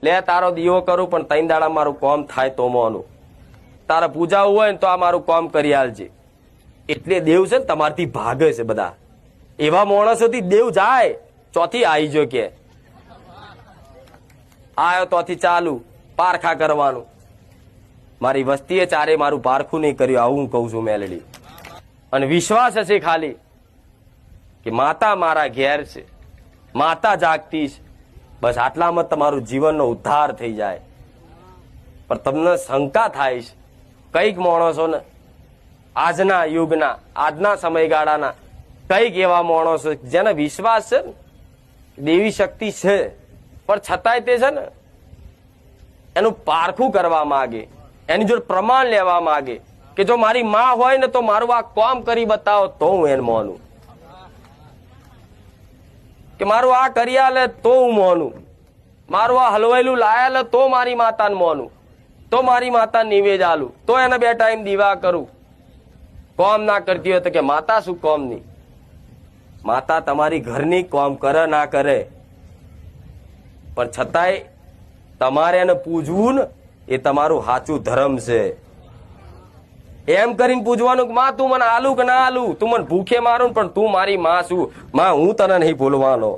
લે તારો દીવો કરું પણ 3 દાડા મારું કામ થાય તો મોનું, તારે પૂજા હોય ને તો આ મારું કામ કરી આલજે. એટલે દેવ છે ને તમારથી ભાગે છે બધા. એવા માણસોથી દેવ જાય, ચોથી આવી જો કે આયો તોથી ચાલુ પારખા કરવાનું. મારી વસ્તીએ ચારે મારું પારખું નહીં કર્યું, આવું હું કઉ છું મેલડી. અને વિશ્વાસ હશે ખાલી કે માતા મારા ઘેર છે, માતા જાગતી છે, બસ આટલામાં તમારું જીવનનો ઉદ્ધાર થઈ જાય. પણ તમને શંકા થાય છે કઈક માણસોને આજના યુગના, આજના સમયગાળાના કઈક એવા માણસો જેને વિશ્વાસ છે ને દેવી શક્તિ છે, પણ છતાંય તે છે ને એનું પારખું કરવા માંગે, એની જોડે પ્રમાણ લેવા માંગે કે જો મારી માં હોય ને તો મારું આ કામ કરી બતાવો તો હું એને માનું, કે મારું આ કરી આલે તો હું માનું, મારું આ હલવાયેલું લાયા લે તો મારી માતાને માનું, તો મારી માતા નિવેદ આલું, તો એને 2 ટાઈમ દીવા કરું. કોમ ના કરતી હોય તો કે માતા શું કોમ ની? માતા તમારી ઘરની કોમ કરે ના કરે, પણ છતાંય તમારે એને પૂજવું ને એ તમારું સાચું ધર્મ છે. એમ કરીને પૂજવાનું કે માં તું મને આલું કે ના આલું, તું મને ભૂખે મારું પણ તું મારી માં છું, માં હું તને નહીં ભૂલવાનો.